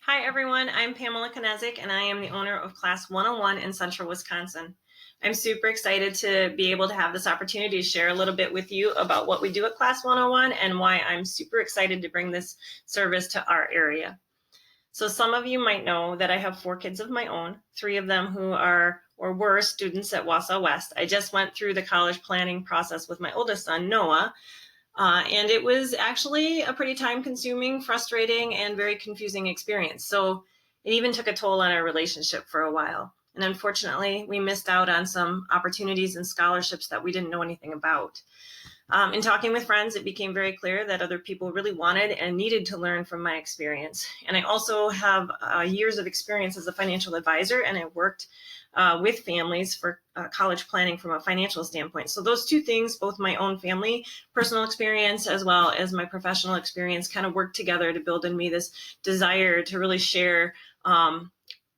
Hi everyone, I'm Pamela Konezik and I am the owner of Class 101 in Central Wisconsin. I'm super excited to be able to have this opportunity to share a little bit with you about what we do at Class 101 and why I'm super excited to bring this service to our area. So some of you might know that I have 4 kids of my own, 3 of them who are or were students at Wausau West. I just went through the college planning process with my oldest son, Noah, and it was actually a pretty time-consuming, frustrating, and very confusing experience. So it even took a toll on our relationship for a while. And unfortunately, we missed out on some opportunities and scholarships that we didn't know anything about. In talking with friends, it became very clear that other people really wanted and needed to learn from my experience. And I also have years of experience as a financial advisor, and I worked with families for college planning from a financial standpoint. So those two things, both my own family, personal experience, as well as my professional experience, kind of worked together to build in me this desire to really share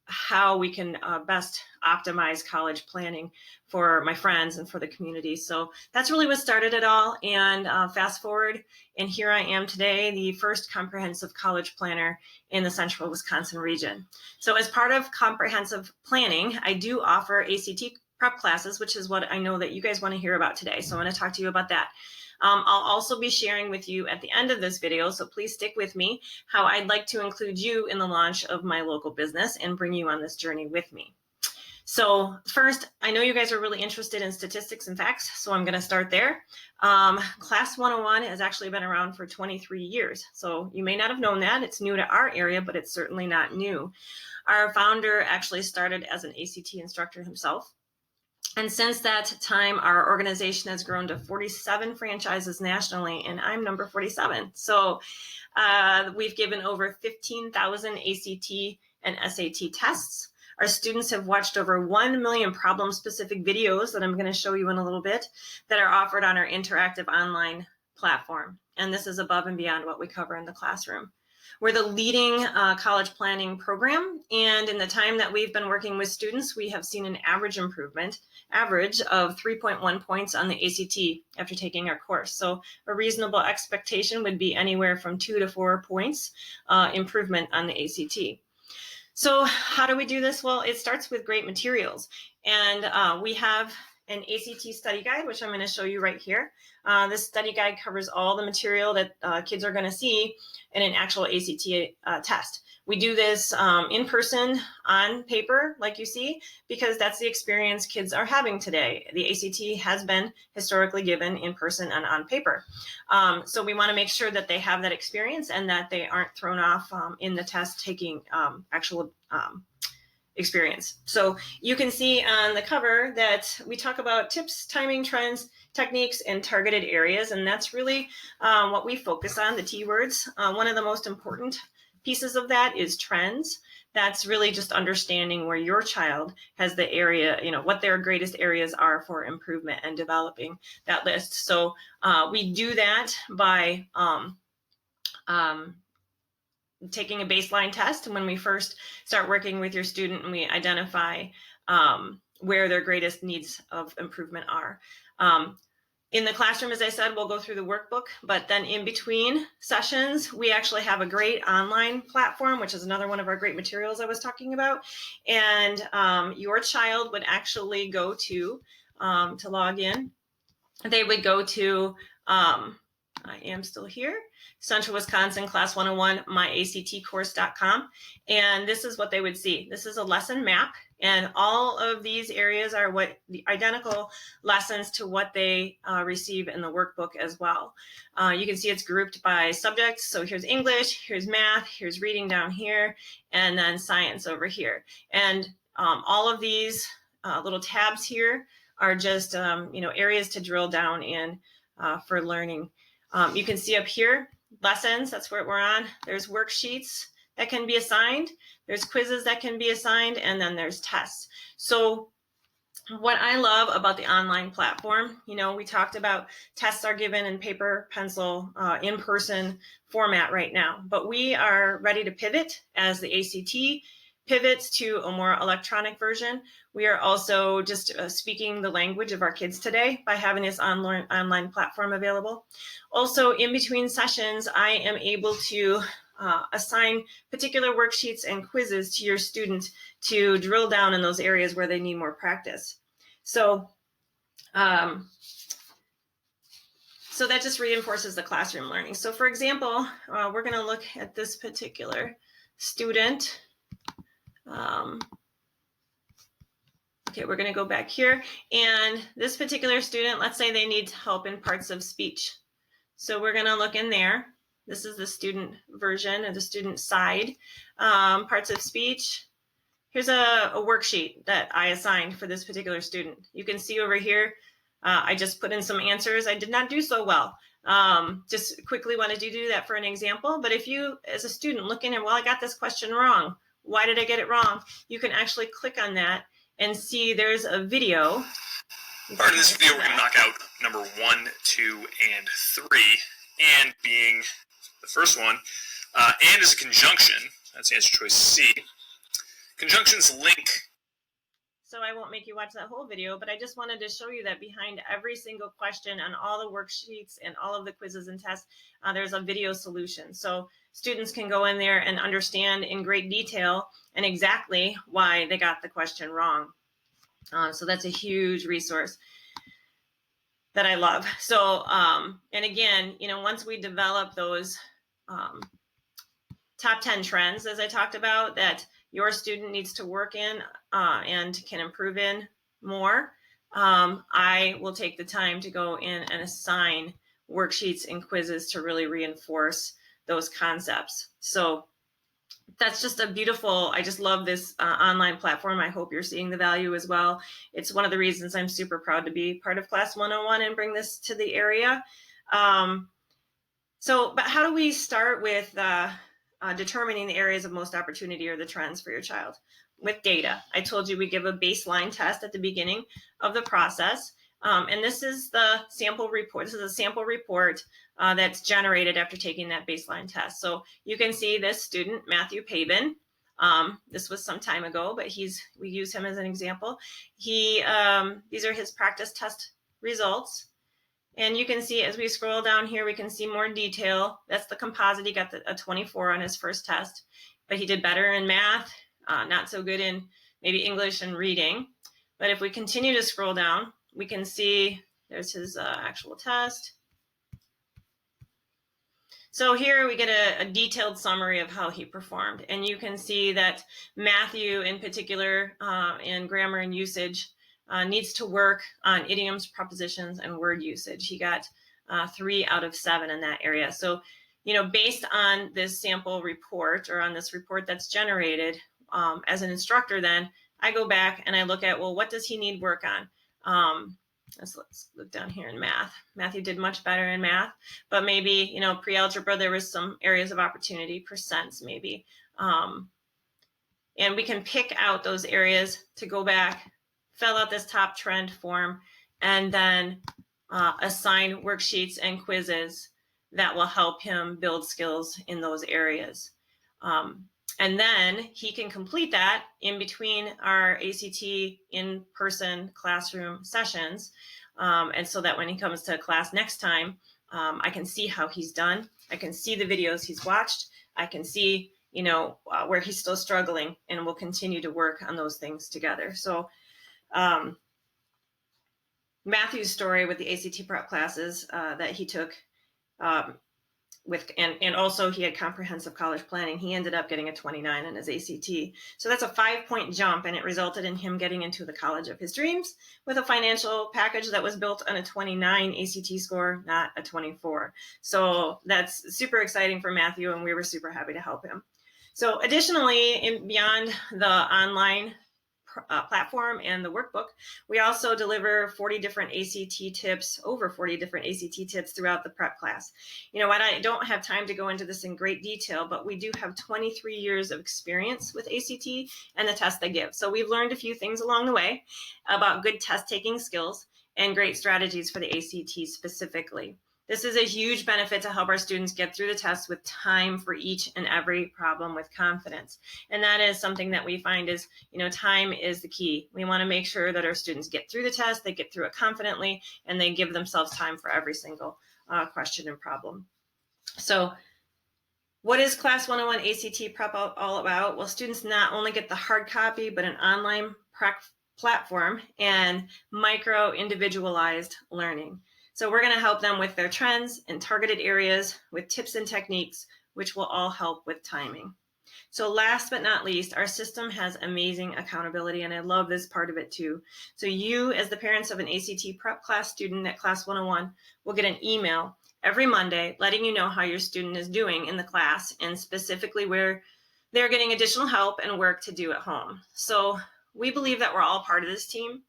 how we can best optimize college planning for my friends and for the community. So that's really what started it all. And fast forward, and here I am today, the first comprehensive college planner in the Central Wisconsin region. So as part of comprehensive planning, I do offer ACT prep classes, which is what I know that you guys want to hear about today. So I want to talk to you about that. I'll also be sharing with you at the end of this video, so please stick with me, how I'd like to include you in the launch of my local business and bring you on this journey with me. So first, I know you guys are really interested in statistics and facts, so I'm going to start there. Class 101 has actually been around for 23 years, so you may not have known that. It's new to our area, but it's certainly not new. Our founder actually started as an ACT instructor himself. And since that time, our organization has grown to 47 franchises nationally, and I'm number 47. So we've given over 15,000 ACT and SAT tests. Our students have watched over 1 million problem-specific videos that I'm going to show you in a little bit that are offered on our interactive online platform. And this is above and beyond what we cover in the classroom. We're the leading college planning program, and in the time that we've been working with students, we have seen an average of 3.1 points on the ACT after taking our course. So a reasonable expectation would be anywhere from 2 to 4 points improvement on the ACT. So how do we do this? Well, it starts with great materials, and we have an ACT study guide, which I'm going to show you right here. This study guide covers all the material that kids are going to see in an actual ACT test. We do this in person on paper, like you see, because that's the experience kids are having today. The ACT has been historically given in person and on paper. So we want to make sure that they have that experience and that they aren't thrown off in the test taking actual experience. So you can see on the cover that we talk about tips, timing, trends, techniques, and targeted areas, and that's really what we focus on, the T words. One of the most important pieces of that is trends. That's really just understanding where your child has the area, what their greatest areas are for improvement and developing that list. So we do that by taking a baseline test when we first start working with your student, and we identify where their greatest needs of improvement are. In the classroom, as I said, we'll go through the workbook, but then in between sessions, we actually have a great online platform, which is another one of our great materials I was talking about. And your child would actually go to log in, they would go to, I am still here, Central Wisconsin Class 101, myactcourse.com. And this is what they would see. This is a lesson map, and all of these areas are the identical lessons to what they receive in the workbook as well. You can see it's grouped by subjects. So here's English, here's math, here's reading down here, and then science over here. And all of these little tabs here are just areas to drill down in for learning. You can see up here, lessons, that's where we're on. There's worksheets that can be assigned. There's quizzes that can be assigned, and then there's tests. So what I love about the online platform, we talked about tests are given in paper, pencil, in-person format right now, but we are ready to pivot as the ACT pivots to a more electronic version. We are also just speaking the language of our kids today by having this online platform available. Also, in between sessions, I am able to assign particular worksheets and quizzes to your student to drill down in those areas where they need more practice. So so that just reinforces the classroom learning. So for example, we're going to look at this particular student. Okay, we're going to go back here. And this particular student, let's say they need help in parts of speech. So we're going to look in there. This is the student version, or the student side. Parts of speech. Here's a worksheet that I assigned for this particular student. You can see over here, I just put in some answers. I did not do so well. Just quickly wanted to do that for an example. But if you, as a student, look in and, well, I got this question wrong. Why did I get it wrong? You can actually click on that and see there's a video. All right, in this video, we're going to knock out number 1, 2, and 3. And being the first one, and is a conjunction. That's answer choice C. Conjunctions link. So I won't make you watch that whole video, but I just wanted to show you that behind every single question on all the worksheets and all of the quizzes and tests, there's a video solution. So students can go in there and understand in great detail and exactly why they got the question wrong. So that's a huge resource that I love. So, and again, you know, once we develop those top 10 trends, as I talked about, that your student needs to work in and can improve in more, I will take the time to go in and assign worksheets and quizzes to really reinforce those concepts. So that's just a beautiful, I just love this online platform. I hope you're seeing the value as well. It's one of the reasons I'm super proud to be part of Class 101 and bring this to the area. But how do we start with determining the areas of most opportunity or the trends for your child? With data. I told you we give a baseline test at the beginning of the process. And this is the sample report. This is a sample report that's generated after taking that baseline test. So you can see this student, Matthew Pabin. This was some time ago, but we use him as an example. These are his practice test results. And you can see as we scroll down here, we can see more detail. That's the composite. He got a 24 on his first test, but he did better in math, not so good in maybe English and reading. But if we continue to scroll down, we can see there's his actual test. So here we get a detailed summary of how he performed. And you can see that Matthew in particular in grammar and usage needs to work on idioms, prepositions, and word usage. He got 3 out of 7 in that area. So, you know, based on this sample report or on this report that's generated as an instructor, then I go back and I look at, well, what does he need work on? Let's look down here in math. Matthew did much better in math, but maybe, you know, pre-algebra, there was some areas of opportunity, percents maybe. And we can pick out those areas to go back, fill out this top trend form, and then assign worksheets and quizzes that will help him build skills in those areas. And then he can complete that in between our ACT in-person classroom sessions. And so that when he comes to class next time, I can see how he's done. I can see the videos he's watched. I can see, you know, where he's still struggling, and we'll continue to work on those things together. So Matthew's story with the ACT prep classes that he took and also he had comprehensive college planning. He ended up getting a 29 in his ACT. So that's a 5-point jump, and it resulted in him getting into the college of his dreams with a financial package that was built on a 29 ACT score, not a 24. So that's super exciting for Matthew, and we were super happy to help him. So additionally, beyond the online platform and the workbook, we also deliver 40 different ACT tips, over 40 different ACT tips throughout the prep class. You know what, I don't have time to go into this in great detail, but we do have 23 years of experience with ACT and the tests they give. So we've learned a few things along the way about good test taking skills and great strategies for the ACT specifically. This is a huge benefit to help our students get through the test with time for each and every problem with confidence. And that is something that we find is, you know, time is the key. We want to make sure that our students get through the test, they get through it confidently, and they give themselves time for every single question and problem. So What is Class 101 ACT Prep all about? Well, students not only get the hard copy, but an online platform and micro individualized learning. So we're going to help them with their trends and targeted areas with tips and techniques, which will all help with timing. So last but not least, our system has amazing accountability, and I love this part of it too. So you, as the parents of an ACT prep class student at Class 101, will get an email every Monday letting you know how your student is doing in the class and specifically where they're getting additional help and work to do at home. So we believe that we're all part of this team,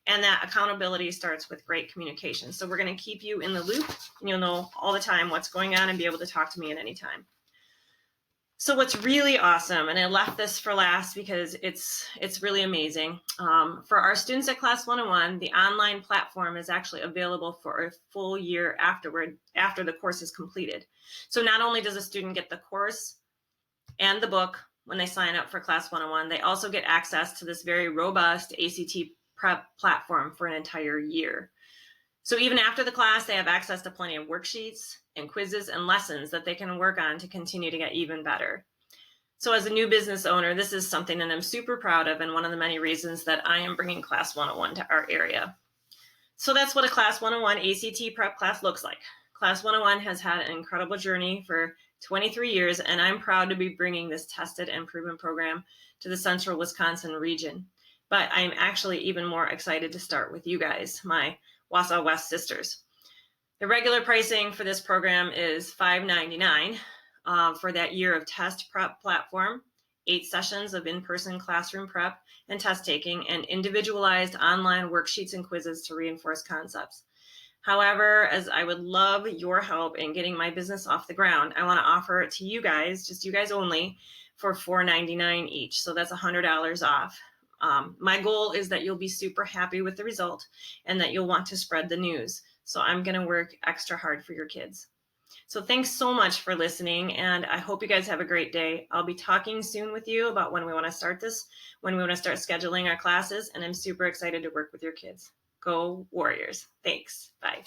and that accountability starts with great communication. So we're going to keep you in the loop, and you'll know all the time what's going on and be able to talk to me at any time. So what's really awesome, and I left this for last because it's really amazing. For our students at Class 101, the online platform is actually available for a full year after the course is completed. So not only does a student get the course and the book when they sign up for Class 101, they also get access to this very robust ACT prep platform for an entire year. So even after the class, they have access to plenty of worksheets and quizzes and lessons that they can work on to continue to get even better. So as a new business owner, this is something that I'm super proud of, and one of the many reasons that I am bringing Class 101 to our area. So that's what a Class 101 ACT prep class looks like. Class 101 has had an incredible journey for 23 years, and I'm proud to be bringing this tested and proven program to the central Wisconsin region. But I'm actually even more excited to start with you guys, my Wausau West sisters. The regular pricing for this program is $5.99 for that year of test prep platform, 8 sessions of in-person classroom prep and test taking, and individualized online worksheets and quizzes to reinforce concepts. However, as I would love your help in getting my business off the ground, I want to offer it to you guys, just you guys only, for $4.99 each. So that's $100 off. My goal is that you'll be super happy with the result and that you'll want to spread the news. So I'm going to work extra hard for your kids. So thanks so much for listening, and I hope you guys have a great day. I'll be talking soon with you about when we want to start this, when we want to start scheduling our classes, and I'm super excited to work with your kids. Go Warriors. Thanks. Bye.